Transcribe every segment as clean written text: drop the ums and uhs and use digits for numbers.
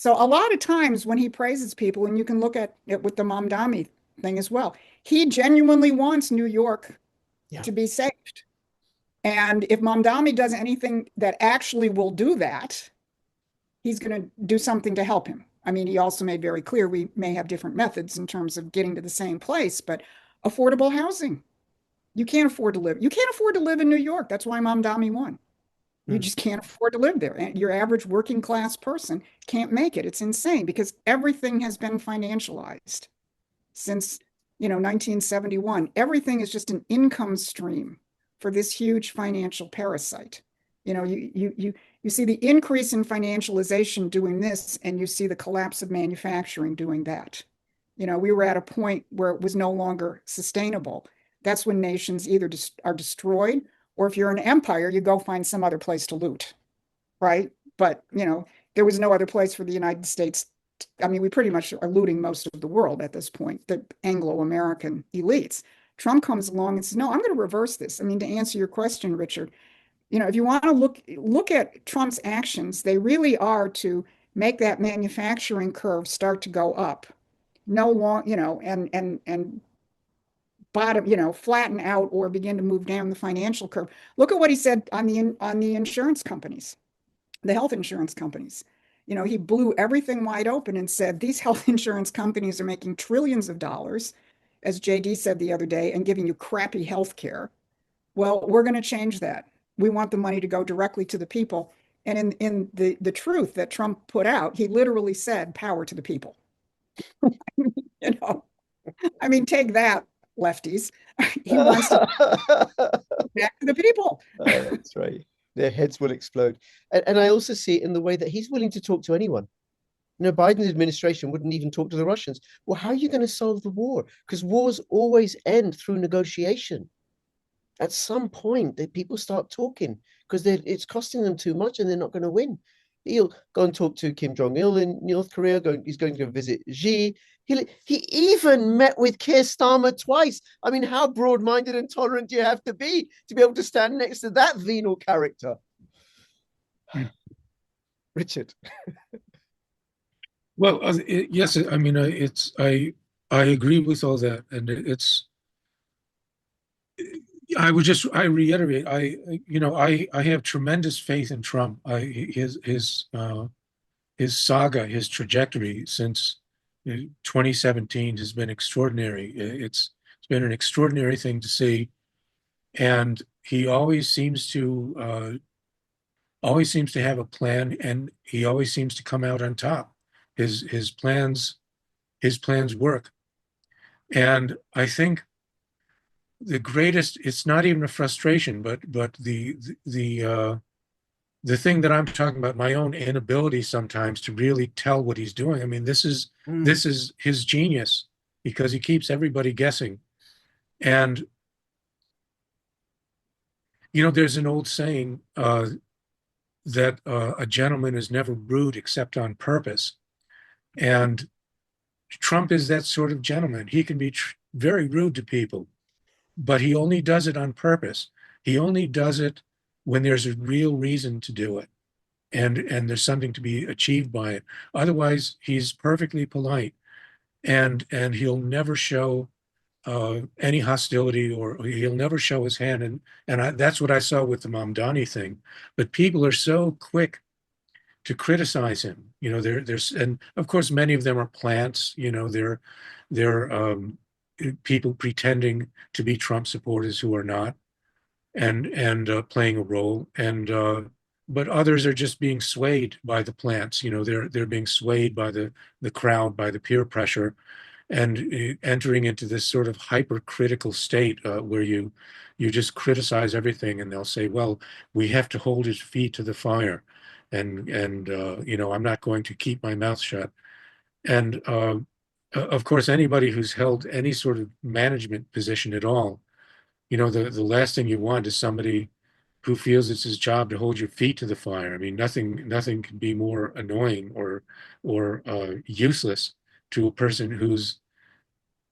So a lot of times when he praises people, and you can look at it with the Mamdani thing as well, he genuinely wants New York Yeah. to be saved. And if Mamdani does anything that actually will do that, he's going to do something to help him. I mean, he also made very clear we may have different methods in terms of getting to the same place, but affordable housing. You can't afford to live. You can't afford to live in New York. That's why Mamdani won. You Mm. just can't afford to live there. And your average working class person can't make it. It's insane because everything has been financialized since, 1971. Everything is just an income stream for this huge financial parasite. You see the increase in financialization doing this, and you see the collapse of manufacturing doing that. We were at a point where it was no longer sustainable. That's when nations either are destroyed, or if you're an empire, you go find some other place to loot, right? But, there was no other place for the United States. I mean, we pretty much are looting most of the world at this point, the Anglo-American elites. Trump comes along and says, no, I'm going to reverse this. I mean, to answer your question, Richard, if you want to look at Trump's actions, they really are to make that manufacturing curve start to go up. No long, and bottom, flatten out or begin to move down the financial curve. Look at what he said on the insurance companies, the health insurance companies. He blew everything wide open and said these health insurance companies are making trillions of dollars, as JD said the other day, and giving you crappy health care. Well, we're going to change that. We want the money to go directly to the people. And in the truth that Trump put out, he literally said, power to the people. you know, I mean, take that, lefties. He wants to back to the people. Oh, that's right. Their heads will explode. And I also see it in the way that he's willing to talk to anyone. Biden's administration wouldn't even talk to the Russians. Well, how are you going to solve the war? Because wars always end through negotiation. At some point, people start talking because it's costing them too much and they're not going to win. He'll go and talk to Kim Jong-il in North Korea. He's going to go visit Xi. He even met with Keir Starmer twice. I mean, how broad-minded and tolerant do you have to be able to stand next to that venal character? Richard. Well, yes, I mean, I agree with all that, and I reiterate, I have tremendous faith in Trump. His saga, his trajectory since 2017 has been extraordinary. It's been an extraordinary thing to see, and he always seems to have a plan, and he always seems to come out on top. His plans work, and I think it's not even a frustration, but the thing that I'm talking about, my own inability sometimes to really tell what he's doing. I mean, this is his genius because he keeps everybody guessing. And there's an old saying that a gentleman is never rude except on purpose. And Trump is that sort of gentleman. He can be very rude to people, but he only does it on purpose. He only does it when there's a real reason to do it, and there's something to be achieved by it. Otherwise, he's perfectly polite, and he'll never show any hostility, or he'll never show his hand. And that's what I saw with the Mamdani thing. But people are so quick to criticize him. There's and of course many of them are plants. They're people pretending to be Trump supporters who are not, and playing a role. And but others are just being swayed by the plants. They're being swayed by the crowd, by the peer pressure, and entering into this sort of hypercritical state where you just criticize everything, and they'll say, well, we have to hold his feet to the fire, and I'm not going to keep my mouth shut. And of course, anybody who's held any sort of management position at all, the last thing you want is somebody who feels it's his job to hold your feet to the fire. I mean, nothing can be more annoying or useless to a person who's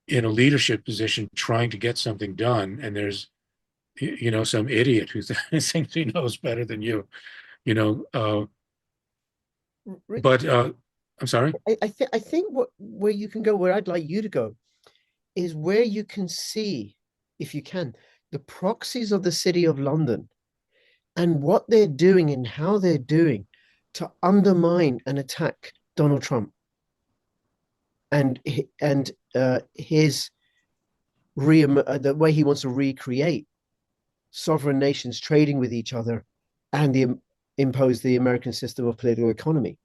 in a leadership position trying to get something done, and there's some idiot who thinks he knows better than you. you know uh, Rich. but I'm sorry. I think where you can go, where I'd like you to go, is where you can see, if you can, the proxies of the City of London and what they're doing and how they're doing to undermine and attack Donald Trump and his the way he wants to recreate sovereign nations trading with each other and impose the American system of political economy.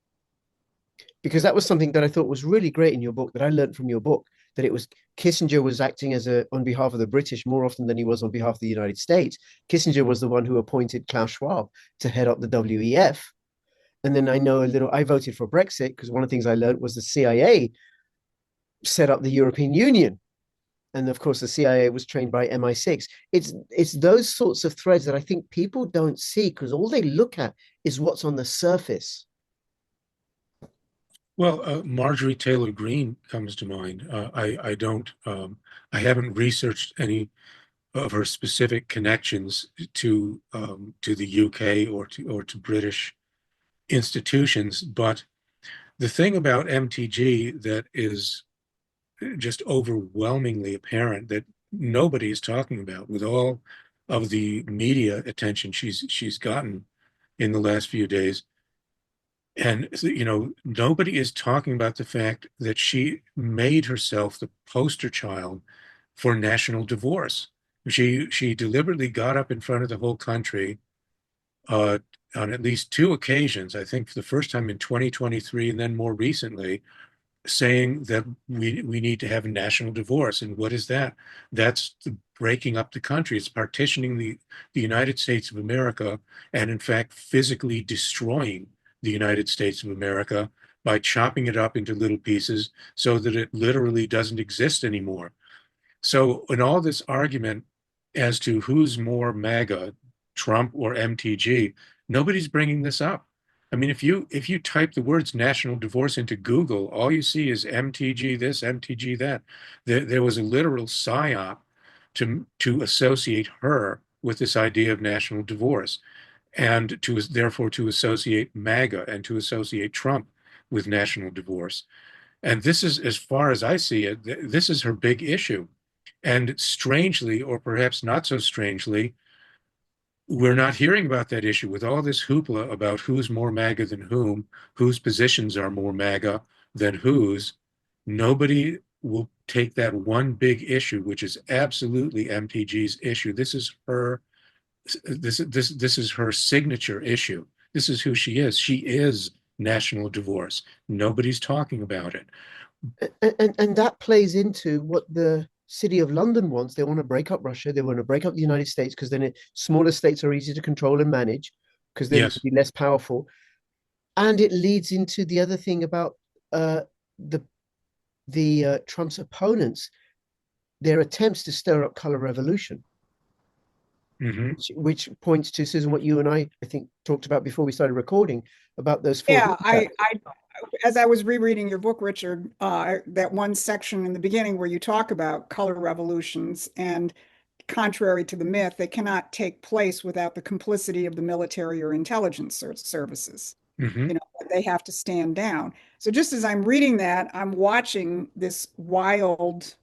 Because that was something that I thought was really great in your book, that I learned from your book, that it was Kissinger was acting on behalf of the British more often than he was on behalf of the United States. Kissinger was the one who appointed Klaus Schwab to head up the WEF. And then I voted for Brexit because one of the things I learned was the CIA set up the European Union. And of course, the CIA was trained by MI6. It's those sorts of threads that I think people don't see because all they look at is what's on the surface. Well, Marjorie Taylor Greene comes to mind. I haven't researched any of her specific connections to the UK or to British institutions, but the thing about MTG that is just overwhelmingly apparent that nobody is talking about with all of the media attention she's gotten in the last few days. And, nobody is talking about the fact that she made herself the poster child for national divorce. She deliberately got up in front of the whole country uh, on at least two occasions, I think the first time in 2023 and then more recently, saying that we need to have a national divorce. And what is that? That's breaking up the country. It's partitioning the United States of America and, in fact, physically destroying the United States of America by chopping it up into little pieces so that it literally doesn't exist anymore. So in all this argument as to who's more MAGA, Trump or MTG, nobody's bringing this up. I mean, if you type the words national divorce into Google, all you see is MTG this, MTG that. There was a literal psyop to associate her with this idea of national divorce, and therefore to associate MAGA and to associate Trump with national divorce. And this is, as far as I see it, this is her big issue. And strangely, or perhaps not so strangely, we're not hearing about that issue with all this hoopla about who's more MAGA than whom, whose positions are more MAGA than whose. Nobody will take that one big issue, which is absolutely MTG's issue. This is her signature issue. This is who she is. She is national divorce. Nobody's talking about it. And that plays into what the City of London wants. They want to break up Russia. They want to break up the United States because then smaller states are easy to control and manage because they're Yes. less powerful. And it leads into the other thing about the Trump's opponents, their attempts to stir up color revolution, Mm-hmm. which points to, Susan, what you and I think talked about before we started recording about those four. Yeah, as I was rereading your book, Richard, that one section in the beginning where you talk about color revolutions, and contrary to the myth, they cannot take place without the complicity of the military or intelligence services. Mm-hmm. They have to stand down. So just as I'm reading that, I'm watching this wild,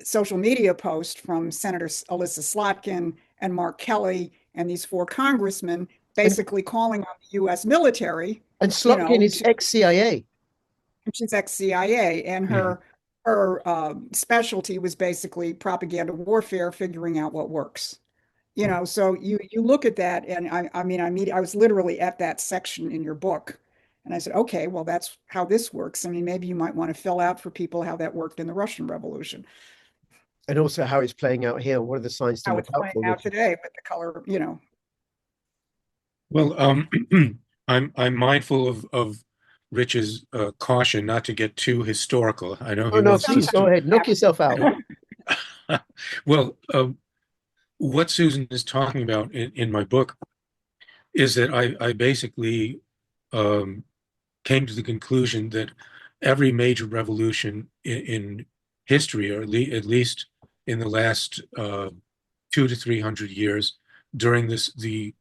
social media post from Senator Alyssa Slotkin and Mark Kelly and these four congressmen And, basically calling on the U.S. military. and Slotkin is ex-CIA. She's ex-CIA, and her specialty was basically propaganda warfare, figuring out what works. So you look at that, and I was literally at that section in your book, and I said, okay, well, that's how this works. I mean, maybe you might want to fill out for people how that worked in the Russian Revolution. And also how it's playing out here. What are the signs to How look it's out playing for? out today with the color, Well, I'm mindful of Rich's caution not to get too historical. I know Oh he no, wants please us go to. ahead, knock yourself out. Well, what Susan is talking about in my book is that I basically came to the conclusion that every major revolution in history, or at least in the last 200 to 300 years, during the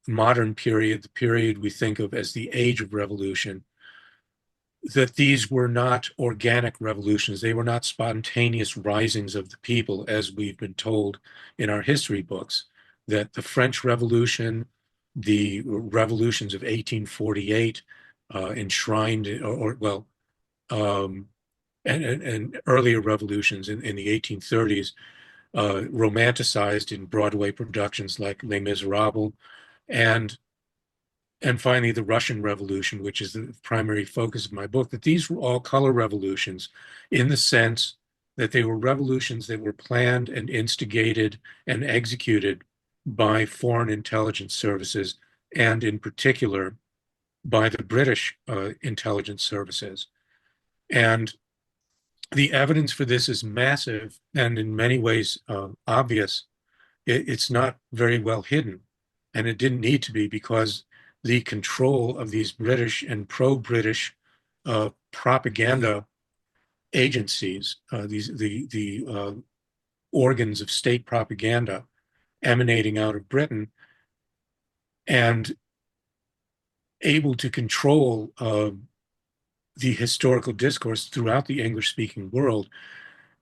modern period, the period we think of as the Age of Revolution, that these were not organic revolutions. They were not spontaneous risings of the people, as we've been told in our history books, that the French Revolution, the revolutions of 1848, enshrined, um, and earlier revolutions in the 1830s, romanticized in Broadway productions like Les Miserables, and finally the Russian Revolution, which is the primary focus of my book, that these were all color revolutions in the sense that they were revolutions that were planned and instigated and executed by foreign intelligence services, and in particular by the British intelligence services. And the evidence for this is massive and in many ways obvious. It's not very well hidden, and it didn't need to be, because the control of these British and pro-British propaganda agencies, the organs of state propaganda emanating out of Britain, and able to control the historical discourse throughout the English-speaking world.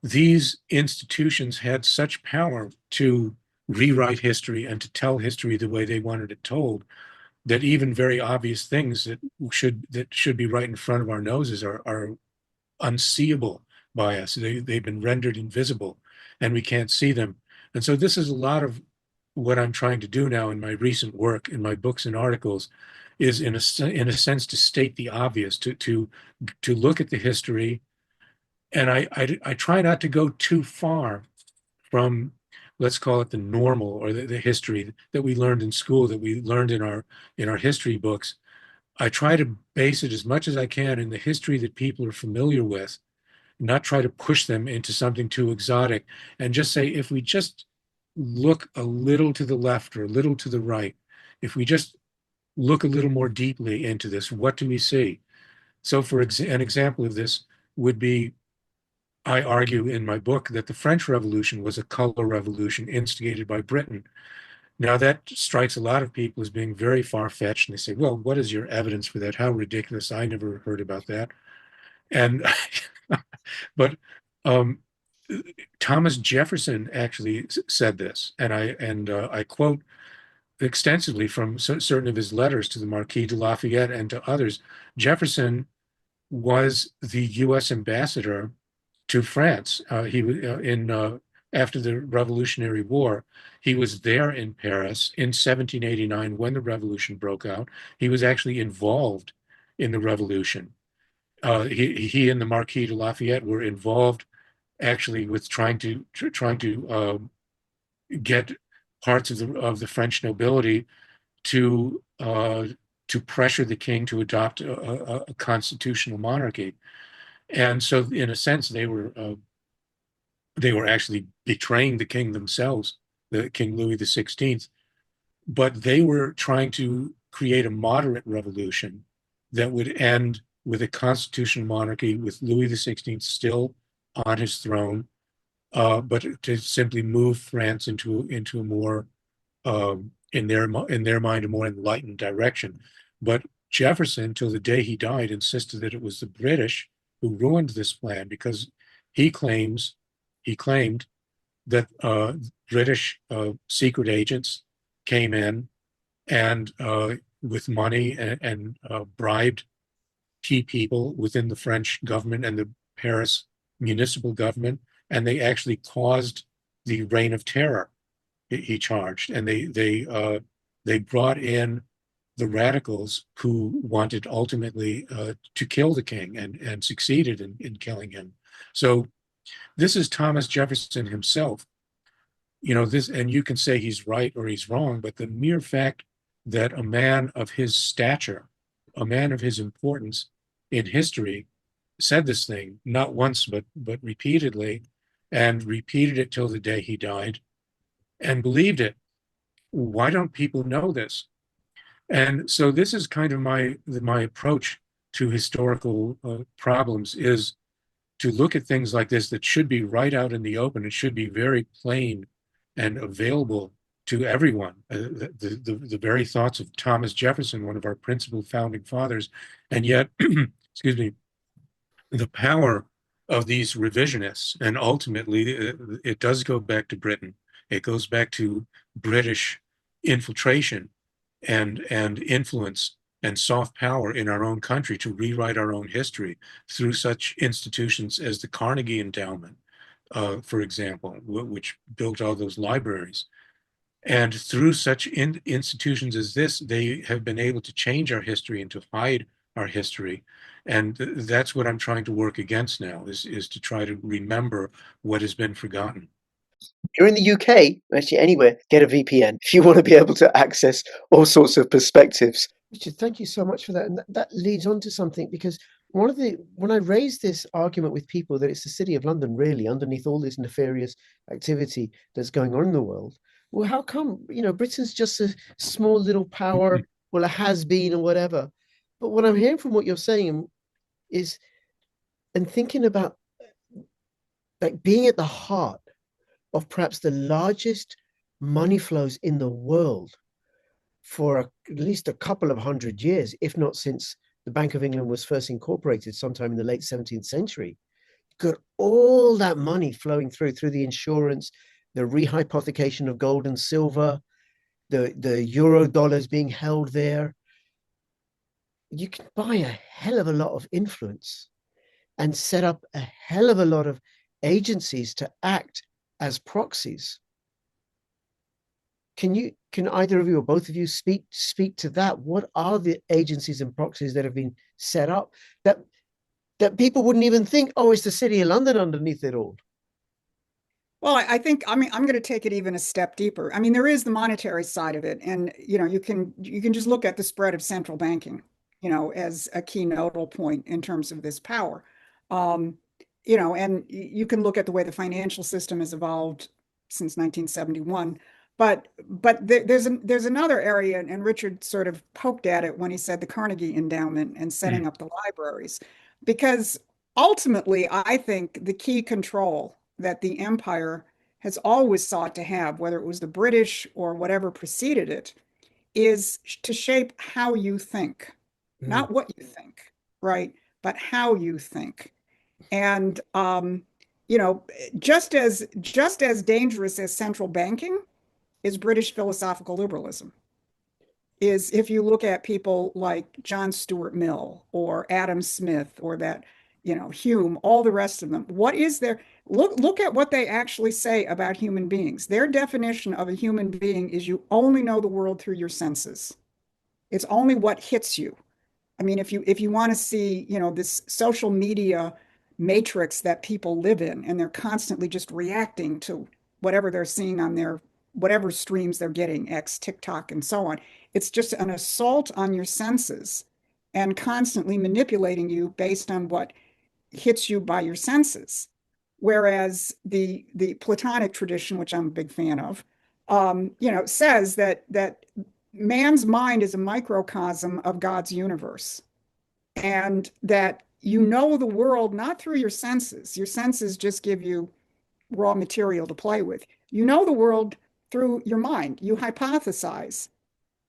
These institutions had such power to rewrite history and to tell history the way they wanted it told, that even very obvious things that should be right in front of our noses are unseeable by us. They've been rendered invisible, and we can't see them. And so this is a lot of what I'm trying to do now in my recent work, in my books and articles, is in a sense to state the obvious, to look at the history. And I try not to go too far from, let's call it the normal, or the history that we learned in school, that we learned in our history books. I try to base it as much as I can in the history that people are familiar with, not try to push them into something too exotic, and just say, if we just look a little to the left or a little to the right, if we just look a little more deeply into this, what do we see? So for an example of this would be, I argue in my book that the French Revolution was a color revolution instigated by Britain. Now that strikes a lot of people as being very far-fetched, and they say, well, what is your evidence for that? How ridiculous. I never heard about that. And but Thomas Jefferson actually said this, and I quote extensively from certain of his letters to the Marquis de Lafayette and to others. Jefferson was the U.S. ambassador to France. He was after the Revolutionary War. He was there in Paris in 1789 when the revolution broke out. He was actually involved in the revolution. He and the Marquis de Lafayette were involved actually with trying to get parts of the French nobility to pressure the king to adopt a constitutional monarchy. And so, in a sense, they were actually betraying the king themselves, the King Louis XVI. But they were trying to create a moderate revolution that would end with a constitutional monarchy, with Louis XVI still on his throne, but to simply move France into a more, in their mind, a more enlightened direction. But Jefferson, till the day he died, insisted that it was the British who ruined this plan, because he claimed that British secret agents came in and with money and bribed key people within the French government and the Paris municipal government, and they actually caused the reign of terror, he charged. And they brought in the radicals who wanted ultimately to kill the king, and succeeded in killing him. So this is Thomas Jefferson himself. This, and you can say he's right or he's wrong, but the mere fact that a man of his stature, a man of his importance in history, said this thing not once but repeatedly, and repeated it till the day he died, and believed it. Why don't people know this? And so this is kind of my approach to historical problems, is to look at things like this that should be right out in the open. It should be very plain and available to everyone. The very thoughts of Thomas Jefferson, one of our principal founding fathers, and yet, excuse me, the power of these revisionists, and ultimately it does go back to Britain. It goes back to British infiltration and influence and soft power in our own country to rewrite our own history through such institutions as the Carnegie Endowment, for example, which built all those libraries. And through such institutions as this, they have been able to change our history and to hide our history. And that's what I'm trying to work against now, is to try to remember what has been forgotten. You're in the UK, actually anywhere, get a VPN if you want to be able to access all sorts of perspectives. Richard, thank you so much for that. And that leads on to something, because when I raise this argument with people that it's the City of London really underneath all this nefarious activity that's going on in the world, well, how come, Britain's just a small little power, well, it has been or whatever. But what I'm hearing from what you're saying is, and thinking about like being at the heart of perhaps the largest money flows in the world for at least a couple of 100 years, if not since the Bank of England was first incorporated sometime in the late 17th century. Got all that money flowing through the insurance, the rehypothecation of gold and silver, the euro dollars being held there. You can buy a hell of a lot of influence and set up a hell of a lot of agencies to act as proxies. Can either of you or both of you speak to that? What are the agencies and proxies that have been set up that people wouldn't even think, oh, it's the City of London underneath it all? Well, I think I'm going to take it even a step deeper. I mean, there is the monetary side of it, and you can just look at the spread of central banking, as a key nodal point in terms of this power. Um, and you can look at the way the financial system has evolved since 1971. But there's another area, and Richard sort of poked at it when he said the Carnegie Endowment and setting up the libraries, because ultimately, I think the key control that the empire has always sought to have, whether it was the British or whatever preceded it, is to shape how you think, not what you think, right? But how you think. And just as dangerous as central banking is British philosophical liberalism. Is if you look at people like John Stuart Mill or Adam Smith or that, Hume, all the rest of them, what is their look at what they actually say about human beings. Their definition of a human being is you only know the world through your senses. It's only what hits you. I mean, if you want to see, this social media matrix that people live in, and they're constantly just reacting to whatever they're seeing on their whatever streams they're getting, X, TikTok, and so on. It's just an assault on your senses and constantly manipulating you based on what hits you by your senses. Whereas the Platonic tradition, which I'm a big fan of, says that man's mind is a microcosm of God's universe, and that you know the world not through your senses. Your senses just give you raw material to play with. You know the world through your mind. You hypothesize.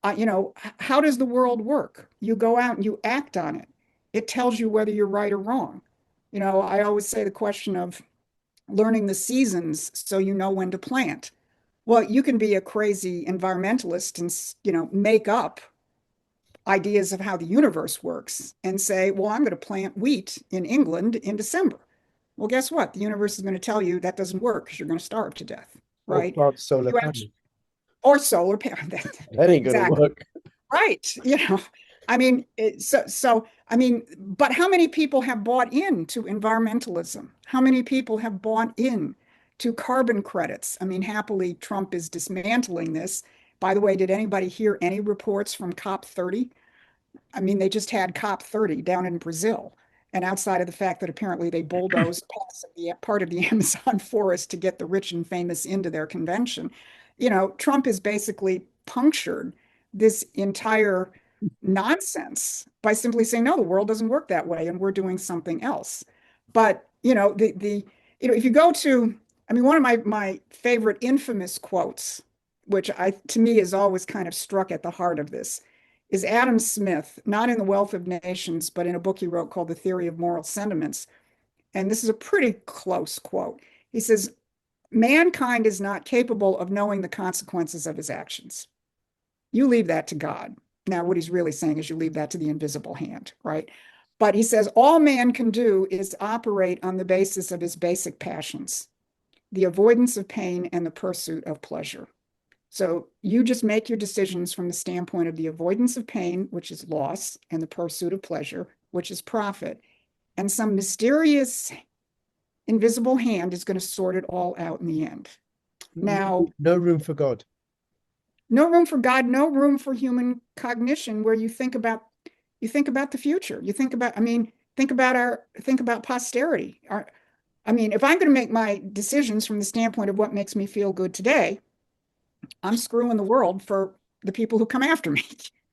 How does the world work? You go out and you act on it. It tells you whether you're right or wrong. I always say the question of learning the seasons so you know when to plant. Well, you can be a crazy environmentalist and, make up ideas of how the universe works and say, well, I'm going to plant wheat in England in December. Well, guess what? The universe is going to tell you that doesn't work because you're going to starve to death, right? Or solar panels. Or solar panels. That ain't going to Exactly. work. Right. I mean, I mean, but how many people have bought into environmentalism? How many people have bought in to carbon credits? I mean, happily, Trump is dismantling this. By the way, did anybody hear any reports from COP30? I mean, they just had COP30 down in Brazil. And outside of the fact that apparently they bulldozed part of the Amazon forest to get the rich and famous into their convention, Trump has basically punctured this entire nonsense by simply saying, no, the world doesn't work that way, and we're doing something else. But, if you go to, I mean, one of my favorite infamous quotes, which to me is always kind of struck at the heart of this, is Adam Smith, not in The Wealth of Nations, but in a book he wrote called The Theory of Moral Sentiments. And this is a pretty close quote. He says, mankind is not capable of knowing the consequences of his actions. You leave that to God. Now, what he's really saying is you leave that to the invisible hand, right? But he says all man can do is operate on the basis of his basic passions, the avoidance of pain and the pursuit of pleasure. So you just make your decisions from the standpoint of the avoidance of pain, which is loss, and the pursuit of pleasure, which is profit. And some mysterious invisible hand is going to sort it all out in the end. Now, no room for God. No room for God, no room for human cognition where you think about the future. You think about, think about posterity. If I'm going to make my decisions from the standpoint of what makes me feel good today, I'm screwing the world for the people who come after me.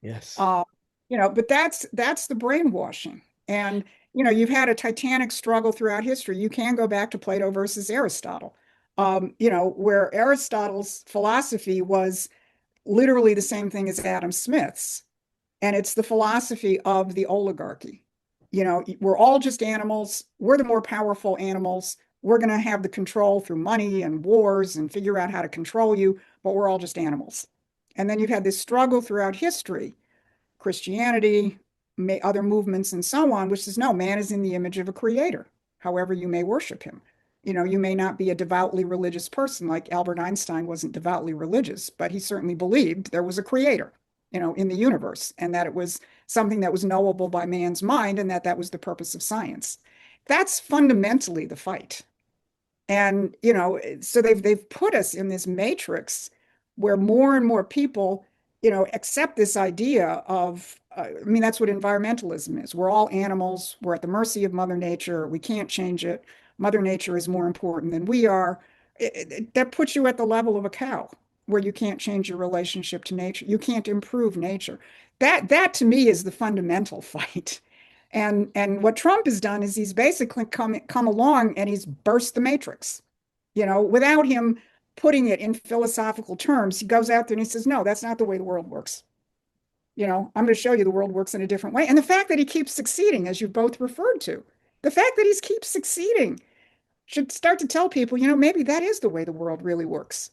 Yes. But that's the brainwashing. And, you've had a titanic struggle throughout history. You can go back to Plato versus Aristotle, where Aristotle's philosophy was literally the same thing as Adam Smith's. And it's the philosophy of the oligarchy. We're all just animals. We're the more powerful animals. We're going to have the control through money and wars and figure out how to control you, but we're all just animals. And then you've had this struggle throughout history, Christianity, other movements and so on, which says, no, man is in the image of a creator, however you may worship him. You may not be a devoutly religious person, like Albert Einstein wasn't devoutly religious, but he certainly believed there was a creator, in the universe, and that it was something that was knowable by man's mind, and that was the purpose of science. That's fundamentally the fight. And, so they've put us in this matrix where more and more people, accept this idea of, that's what environmentalism is. We're all animals. We're at the mercy of Mother Nature. We can't change it. Mother Nature is more important than we are. That puts you at the level of a cow, where you can't change your relationship to nature. You can't improve nature. That to me is the fundamental fight. And what Trump has done is he's basically come along and he's burst the matrix. Without him putting it in philosophical terms, he goes out there and he says, no, that's not the way the world works. I'm going to show you the world works in a different way. And the fact that he keeps succeeding, as you've both referred to, the fact that he keeps succeeding should start to tell people, maybe that is the way the world really works.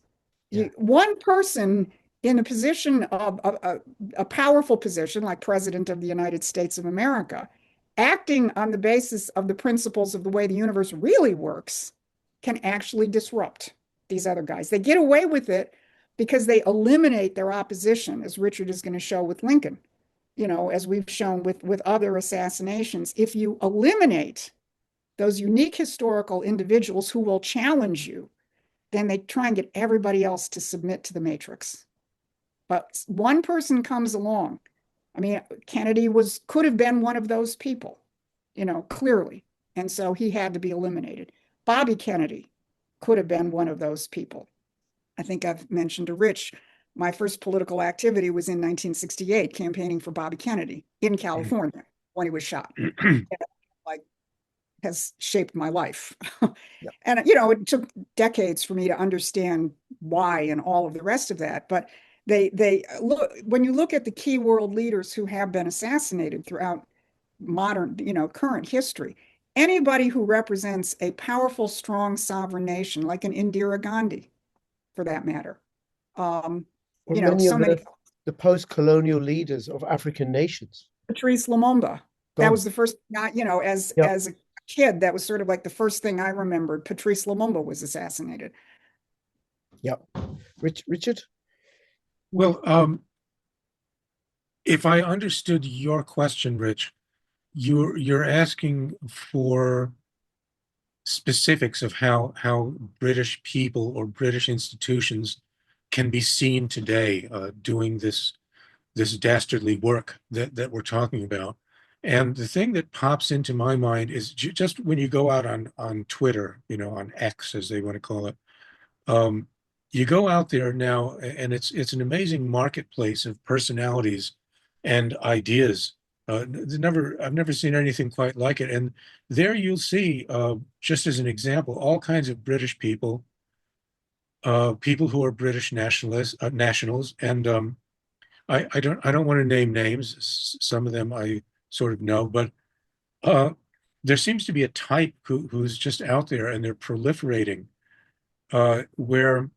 Yeah. One person in a position of a powerful position, like President of the United States of America, acting on the basis of the principles of the way the universe really works, can actually disrupt these other guys. They get away with it because they eliminate their opposition, as Richard is going to show with Lincoln, as we've shown with other assassinations. If you eliminate those unique historical individuals who will challenge you, then they try and get everybody else to submit to the matrix. But one person comes along. Kennedy could have been one of those people, clearly. And so he had to be eliminated. Bobby Kennedy could have been one of those people. I think I've mentioned to Rich, my first political activity was in 1968, campaigning for Bobby Kennedy in California when he was shot. Has shaped my life. Yep. And, it took decades for me to understand why and all of the rest of that. But they look, when you look at the key world leaders who have been assassinated throughout modern, current history, anybody who represents a powerful, strong sovereign nation, like an Indira Gandhi, for that matter. Many of the post-colonial leaders of African nations. Patrice Lumumba. That was the first, as a kid, that was sort of like the first thing I remembered. Patrice Lumumba was assassinated. Yep. Richard? Well, if I understood your question, Rich, you're asking for specifics of how British people or British institutions can be seen today doing this dastardly work that we're talking about. And the thing that pops into my mind is just when you go out on Twitter, on X, as they want to call it, you go out there now, and it's an amazing marketplace of personalities and ideas. I've never seen anything quite like it. And there you'll see, just as an example, all kinds of British people, people who are British nationals, and I don't want to name names. Some of them I sort of know, but uh, there seems to be a type who's just out there and they're proliferating, where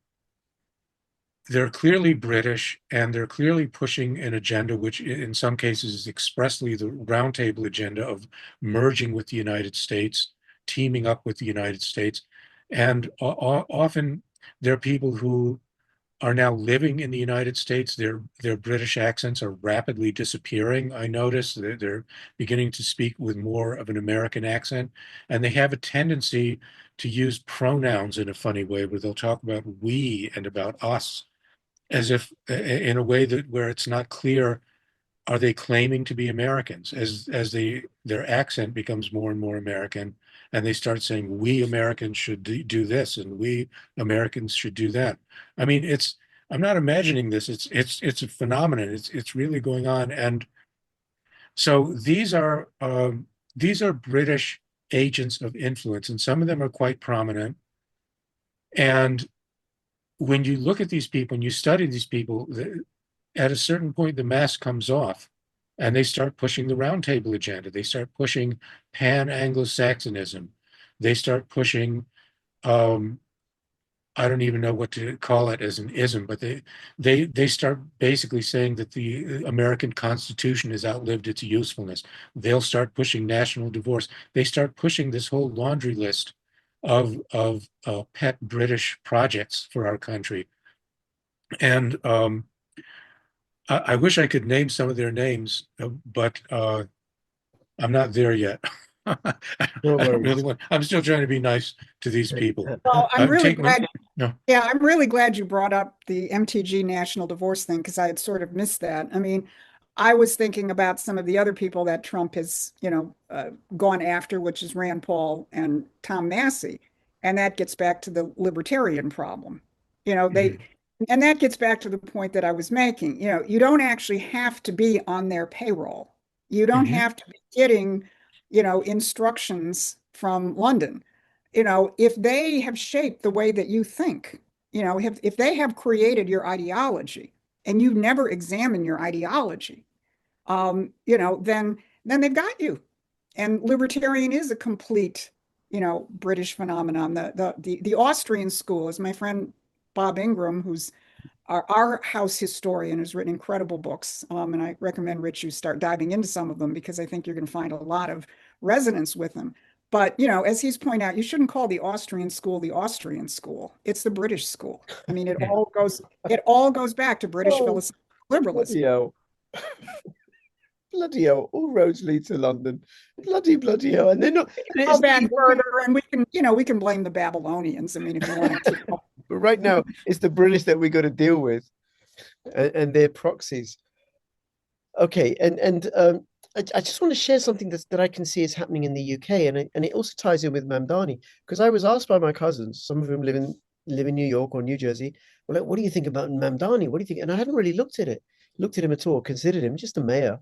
they're clearly British and they're clearly pushing an agenda, which in some cases is expressly the roundtable agenda of merging with the United States, teaming up with the United States. And often there are people who are now living in the United States. Their British accents are rapidly disappearing. I notice that they're beginning to speak with more of an American accent, and they have a tendency to use pronouns in a funny way, where they'll talk about we and about us, as if in a way that where it's not clear, are they claiming to be Americans? As their accent becomes more and more American, and they start saying we Americans should do this and we Americans should do that. I mean, I'm not imagining this. It's a phenomenon. It's really going on. And so these are British agents of influence, and some of them are quite prominent. And when you look at these people and you study these people, at a certain point, the mask comes off and they start pushing the roundtable agenda. They start pushing pan-Anglo-Saxonism. They start pushing, I don't even know what to call it as an ism, but they start basically saying that the American Constitution has outlived its usefulness. They'll start pushing national divorce. They start pushing this whole laundry list of pet British projects for our country. And I wish I could name some of their names, but I'm not there yet. I No don't really worries. want. I'm still trying to be nice to these people. Well, I'm really glad. No. Yeah, I'm really glad you brought up the MTG national divorce thing because I had sort of missed that. I mean, I was thinking about some of the other people that Trump has, gone after, which is Rand Paul and Tom Massey, and that gets back to the libertarian problem. Mhm. And that gets back to the point that I was making. You don't actually have to be on their payroll. You don't Mhm. have to be getting, instructions from London. If they have shaped the way that you think, if they have created your ideology and you never examine your ideology, then they've got you. And libertarian is a complete, British phenomenon. The Austrian school, as my friend Bob Ingram, who's our house historian, has written incredible books. And I recommend, Rich, you start diving into some of them because I think you're going to find a lot of resonance with them. But, as he's pointed out, you shouldn't call the Austrian school the Austrian school. It's the British school. I mean, it all goes back to British Oh, philosophical liberalism. bloody hell. Bloody hell. All roads lead to London. Bloody hell. And they're not, and Go it's not back even, further, and we can blame the Babylonians. I mean, if you want to keep going. but right now, it's the British that we got to deal with and their proxies. Okay. I just want to share something that I can see is happening in the UK. And it also ties in with Mamdani, because I was asked by my cousins, some of whom live in New York or New Jersey, well, like, what do you think about Mamdani? What do you think? And I hadn't really looked at him at all, considered him just a mayor.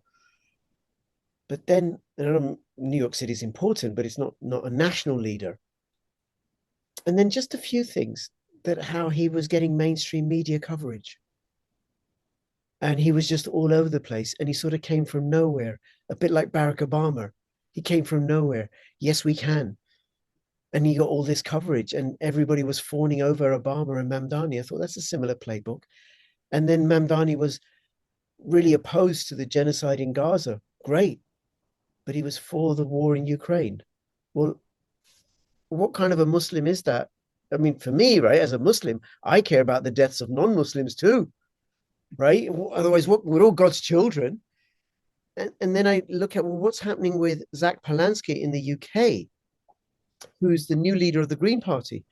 But then, New York City is important, but it's not a national leader. And then just a few things that how he was getting mainstream media coverage. And he was just all over the place. And he sort of came from nowhere, a bit like Barack Obama. He came from nowhere. Yes, we can. And he got all this coverage, and everybody was fawning over Obama and Mamdani. I thought that's a similar playbook. And then Mamdani was really opposed to the genocide in Gaza. Great. But he was for the war in Ukraine. Well, what kind of a Muslim is that? I mean, for me, right, as a Muslim, I care about the deaths of non-Muslims too, right? Otherwise, we're all God's children. And then I look at, well, what's happening with Zach Polanski in the UK, who's the new leader of the Green Party.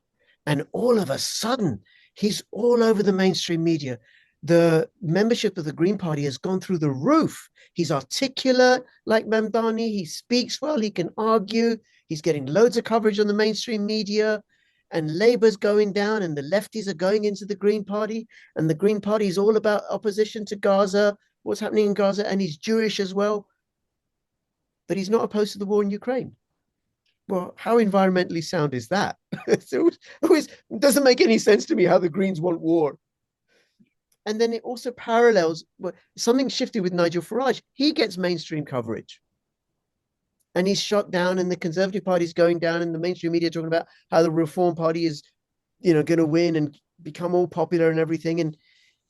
And all of a sudden, he's all over the mainstream media. The membership of the Green Party has gone through the roof. He's articulate like Mamdani. He speaks well. He can argue. He's getting loads of coverage on the mainstream media. And Labour's going down and the lefties are going into the Green Party. And the Green Party is all about opposition to Gaza, what's happening in Gaza. And he's Jewish as well. But he's not opposed to the war in Ukraine. Well, how environmentally sound is that? It always doesn't make any sense to me how the Greens want war. And then it also parallels something shifted with Nigel Farage. He gets mainstream coverage. And he's shot down, and the Conservative Party is going down, and the mainstream media talking about how the Reform Party is, going to win and become all popular and everything. And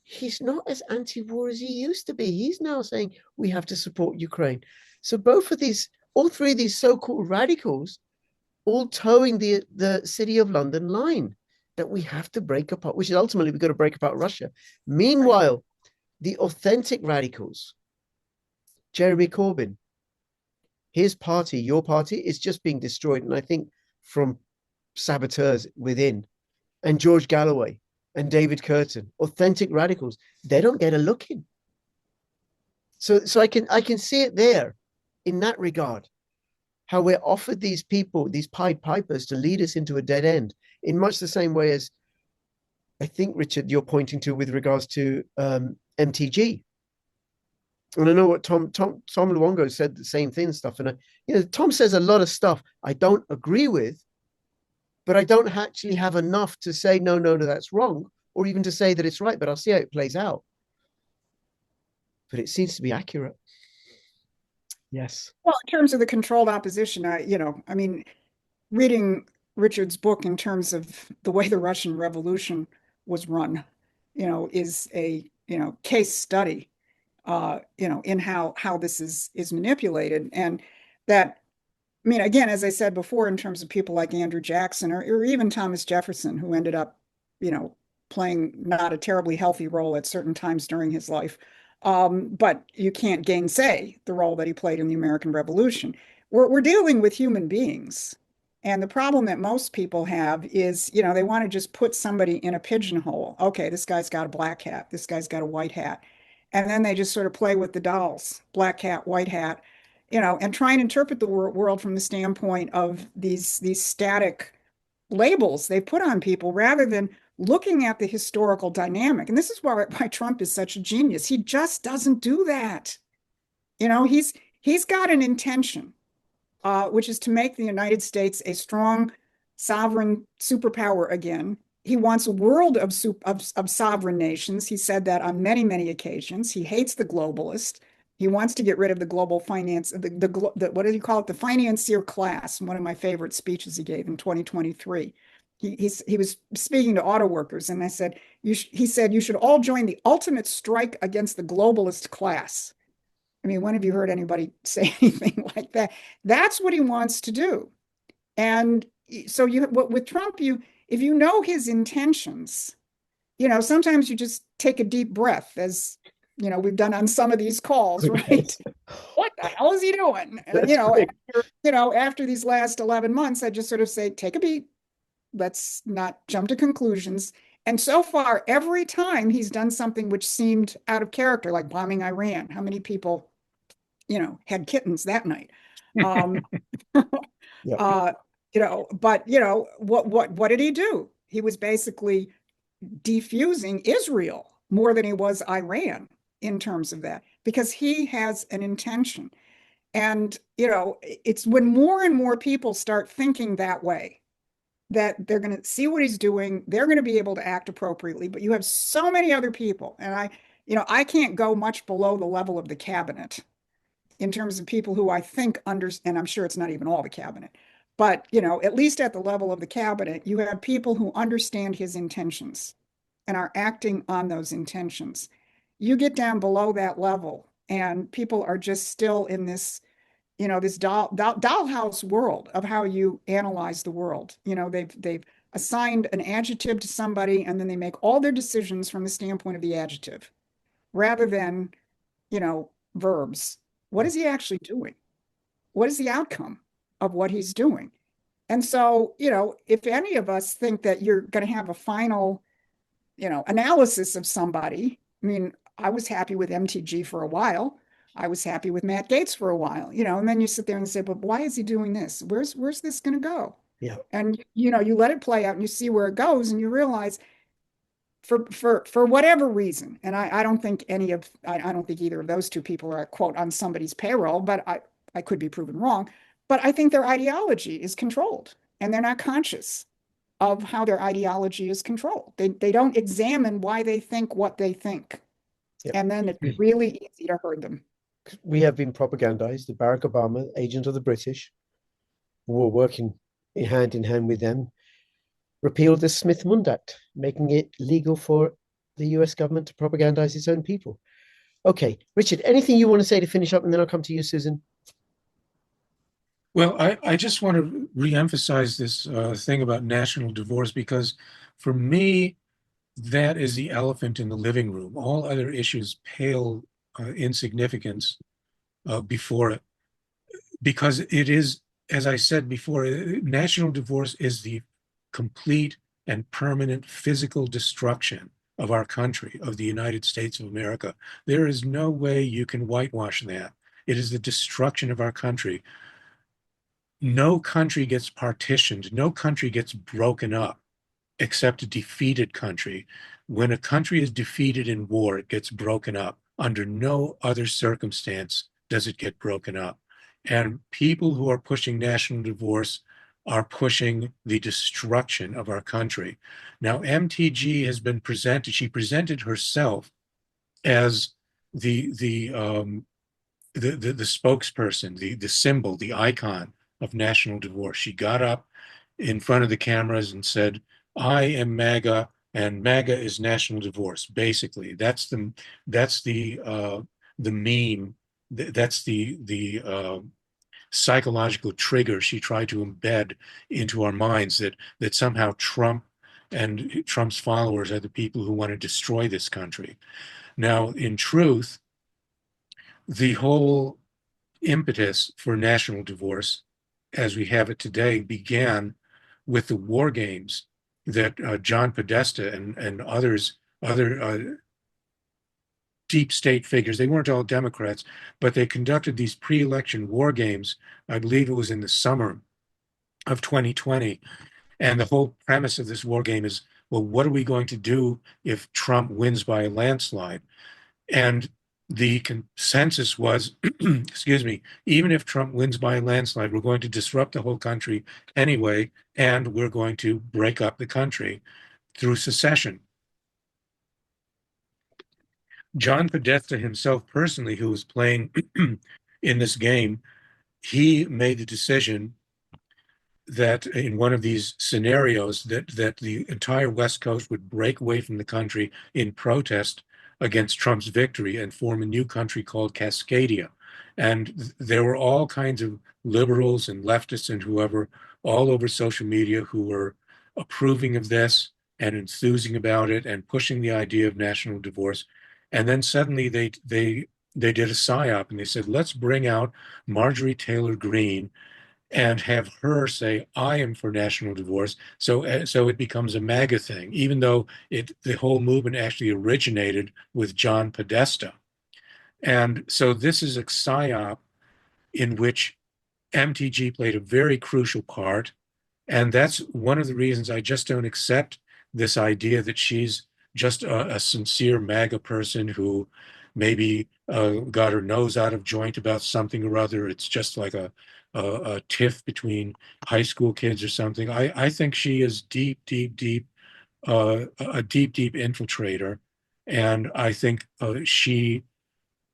he's not as anti-war as he used to be. He's now saying we have to support Ukraine. So all three of these so-called radicals, all towing the City of London line that we have to break apart, which is ultimately we've got to break apart Russia. Meanwhile, the authentic radicals, Jeremy Corbyn, his party, your party, is just being destroyed. And I think from saboteurs within, and George Galloway and David Curtin, authentic radicals, they don't get a look in. So I can see it there in that regard, how we're offered these people, these Pied Pipers, to lead us into a dead end, in much the same way as I think, Richard, you're pointing to with regards to MTG. And I know what Tom Luongo said the same thing and stuff. And Tom says a lot of stuff I don't agree with, but I don't actually have enough to say no, that's wrong, or even to say that it's right. But I'll see how it plays out. But it seems to be accurate. Yes. Well, in terms of the controlled opposition, I mean, reading Richard's book in terms of the way the Russian Revolution was run, is a, case study, in how this is manipulated. And that, I mean, again, as I said before, in terms of people like Andrew Jackson or even Thomas Jefferson, who ended up, playing not a terribly healthy role at certain times during his life. But you can't gainsay the role that he played in the American Revolution. We're dealing with human beings. And the problem that most people have is, they want to just put somebody in a pigeonhole. Okay, this guy's got a black hat. This guy's got a white hat. And then they just sort of play with the dolls, black hat, white hat, and try and interpret the world from the standpoint of these static labels they put on people rather than looking at the historical dynamic. And this is why Trump is such a genius. He just doesn't do that. He's got an intention, which is to make the United States a strong, sovereign superpower again. He wants a world of sovereign nations. He said that on many, many occasions. He hates the globalists. He wants to get rid of the global finance, what do you call it? The financier class. One of my favorite speeches he gave in 2023. He was speaking to auto workers, and I said, he said, you should all join the ultimate strike against the globalist class. I mean, when have you heard anybody say anything like that? That's what he wants to do. And so with Trump, if you know his intentions, sometimes you just take a deep breath, as we've done on some of these calls, right? What the hell is he doing? After these last 11 months, I just sort of say, take a beat. Let's not jump to conclusions. And so far, every time he's done something which seemed out of character, like bombing Iran, how many people, had kittens that night? Yeah. But what did he do? He was basically defusing Israel more than he was Iran in terms of that, because he has an intention. And, it's when more and more people start thinking that way, that they're going to see what he's doing. They're going to be able to act appropriately. But you have so many other people. And I can't go much below the level of the cabinet in terms of people who I think and I'm sure it's not even all the cabinet, but, at least at the level of the cabinet, you have people who understand his intentions and are acting on those intentions. You get down below that level and people are just still in this this dollhouse world of how you analyze the world. They've assigned an adjective to somebody, and then they make all their decisions from the standpoint of the adjective, rather than, verbs. What is he actually doing? What is the outcome of what he's doing? And so, if any of us think that you're going to have a final, analysis of somebody, I mean, I was happy with MTG for a while. I was happy with Matt Gaetz for a while, and then you sit there and say, but why is he doing this? Where's this going to go? Yeah. And, you let it play out and you see where it goes, and you realize for whatever reason, and I don't think I don't think either of those two people are, quote, on somebody's payroll, but I could be proven wrong. But I think their ideology is controlled and they're not conscious. of how their ideology is controlled. They don't examine why they think what they think. Yep. And then it's really easy to hurt them. We have been propagandized. The Barack Obama, agent of the British, who were working hand in hand with them, repealed the Smith-Mundt Act, making it legal for the US government to propagandize its own people. Okay, Richard, anything you want to say to finish up, and then I'll come to you, Susan? Well, I just want to reemphasize this thing about national divorce, because for me, that is the elephant in the living room. All other issues pale in significance before it, because it is, as I said before, national divorce is the complete and permanent physical destruction of our country, of the United States of America. There is no way you can whitewash that. It is the destruction of our country. No country gets partitioned, no country gets broken up except a defeated country. When a country is defeated in war, it gets broken up. Under no other circumstance does it get broken up. And people who are pushing national divorce are pushing the destruction of our country. Now, MTG has been presented, she presented herself as the spokesperson, the symbol, the icon of national divorce. She got up in front of the cameras and said, "I am MAGA, and MAGA is national divorce." Basically, that's the meme. That's the psychological trigger she tried to embed into our minds, that somehow Trump and Trump's followers are the people who want to destroy this country. Now, in truth, the whole impetus for national divorce, as we have it today, began with the war games that John Podesta and other deep state figures, they weren't all Democrats, but they conducted these pre-election war games. I believe it was in the summer of 2020. And the whole premise of this war game is, well, what are we going to do if Trump wins by a landslide? And the consensus was, excuse me, even if Trump wins by a landslide, we're going to disrupt the whole country anyway, and we're going to break up the country through secession. John Podesta himself personally, who was playing in this game, he made the decision that in one of these scenarios that the entire West Coast would break away from the country in protest against Trump's victory and form a new country called Cascadia. And there were all kinds of liberals and leftists and whoever all over social media who were approving of this and enthusing about it and pushing the idea of national divorce. And then suddenly they did a psyop, and they said, let's bring out Marjorie Taylor Greene and have her say, I am for national divorce. So it becomes a MAGA thing, even though the whole movement actually originated with John Podesta. And so this is a psyop in which MTG played a very crucial part. And that's one of the reasons I just don't accept this idea that she's just a sincere MAGA person who maybe got her nose out of joint about something or other. It's just like a tiff between high school kids or something. I think she is a deep infiltrator. And I think she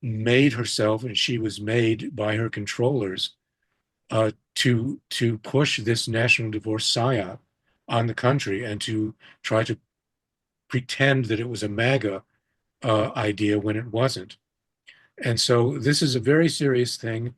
made herself, and she was made by her controllers to push this national divorce psyop on the country and to try to pretend that it was a MAGA idea when it wasn't. And so this is a very serious thing.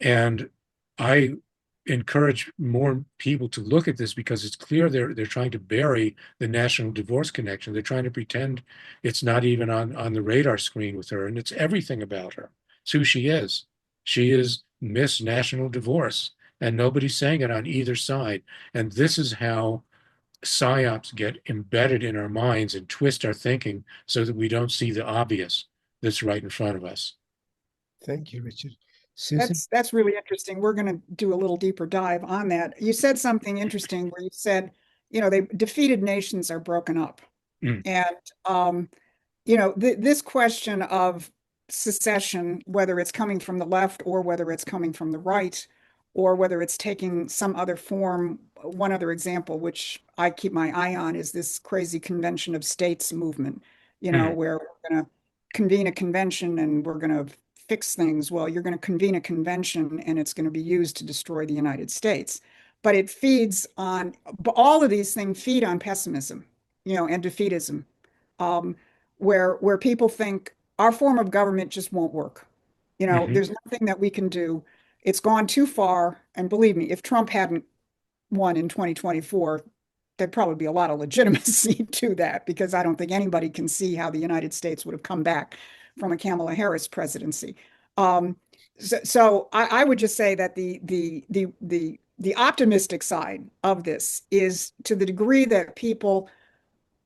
And I encourage more people to look at this, because it's clear they're trying to bury the national divorce connection. They're trying to pretend it's not even on the radar screen with her, and it's everything about her. It's who she is. She is Miss National Divorce, and nobody's saying it on either side. And this is how psyops get embedded in our minds and twist our thinking so that we don't see the obvious that's right in front of us. Thank you, Richard. Susan? That's really interesting. We're going to do a little deeper dive on that. You said something interesting where you said, defeated nations are broken up. And, this question of secession, whether it's coming from the left or whether it's coming from the right, or whether it's taking some other form one other example, which I keep my eye on, is this crazy convention of states movement, where we're going to convene a convention and we're going to fix things. Well, you're going to convene a convention and it's going to be used to destroy the United States. But it feeds on, all of these things feed on pessimism, and defeatism, where people think our form of government just won't work. There's nothing that we can do. It's gone too far. And believe me, if Trump hadn't won in 2024, there'd probably be a lot of legitimacy to that, because I don't think anybody can see how the United States would have come back from a Kamala Harris presidency. So I would just say that the optimistic side of this is, to the degree that people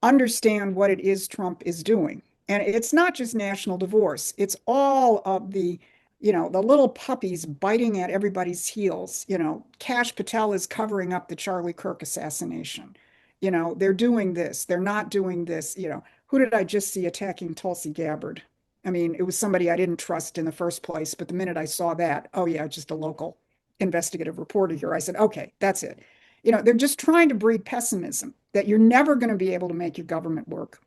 understand what it is Trump is doing. And it's not just national divorce. It's all of the little puppies biting at everybody's heels. Kash Patel is covering up the Charlie Kirk assassination. They're doing this. They're not doing this. Who did I just see attacking Tulsi Gabbard? I mean, it was somebody I didn't trust in the first place. But the minute I saw that, oh yeah, just a local investigative reporter here, I said, okay, that's it. They're just trying to breed pessimism that you're never going to be able to make your government work.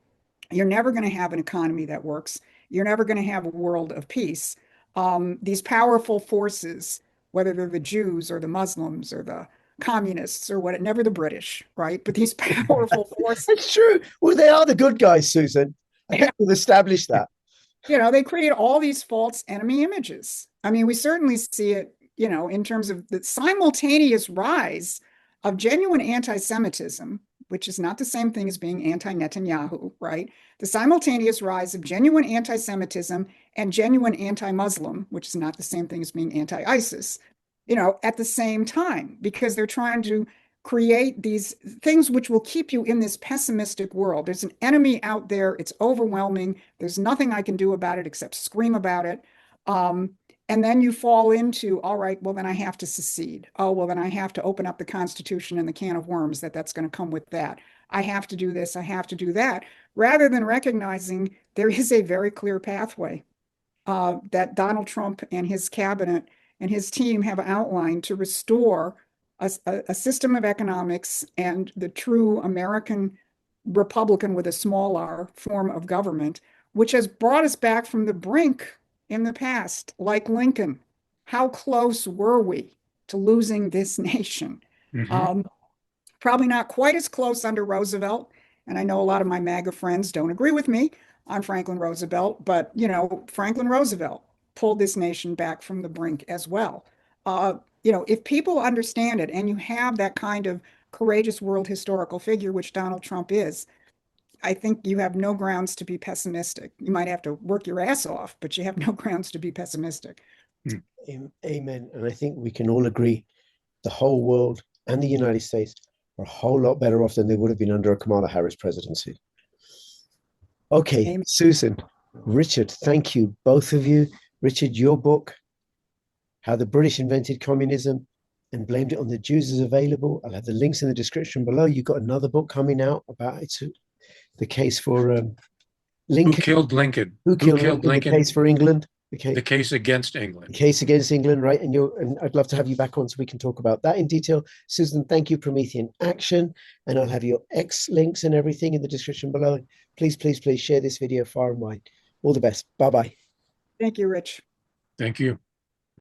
You're never going to have an economy that works. You're never going to have a world of peace. These powerful forces, whether they're the Jews or the Muslims or the communists or what, never the British, right? But these powerful forces. It's true. Well, they are the good guys, Susan. I think we've established that. They create all these false enemy images. I mean, we certainly see it, in terms of the simultaneous rise of genuine anti-Semitism, which is not the same thing as being anti-Netanyahu, right? The simultaneous rise of genuine anti-Semitism and genuine anti-Muslim, which is not the same thing as being anti-ISIS, at the same time, because they're trying to create these things which will keep you in this pessimistic world. There's an enemy out there. It's overwhelming. There's nothing I can do about it except scream about it. And then you fall into, all right, well, then I have to secede. Oh, well, then I have to open up the Constitution and the can of worms that's going to come with that. I have to do this. I have to do that, rather than recognizing there is a very clear pathway that Donald Trump and his cabinet and his team have outlined to restore a system of economics and the true American Republican with a small r form of government, which has brought us back from the brink in the past, like Lincoln. How close were we to losing this nation? Probably not quite as close under Roosevelt. And I know a lot of my MAGA friends don't agree with me on Franklin Roosevelt, but Franklin Roosevelt pulled this nation back from the brink as well. If people understand it, and you have that kind of courageous world historical figure, which Donald Trump is, I think you have no grounds to be pessimistic. You might have to work your ass off, but you have no grounds to be pessimistic. Amen. And I think we can all agree the whole world and the United States are a whole lot better off than they would have been under a Kamala Harris presidency. Okay, Amen. Susan, Richard, thank you, both of you. Richard, your book, How the British Invented Communism and Blamed It on the Jews, is available. I'll have the links in the description below. You've got another book coming out about it, the case for Lincoln. Who killed Lincoln? Who killed Lincoln? The case for England. The case against England. The case against England, right? And I'd love to have you back on so we can talk about that in detail. Susan, thank you, Promethean Action. And I'll have your X links and everything in the description below. Please, please, please share this video far and wide. All the best. Bye-bye. Thank you, Rich. Thank you.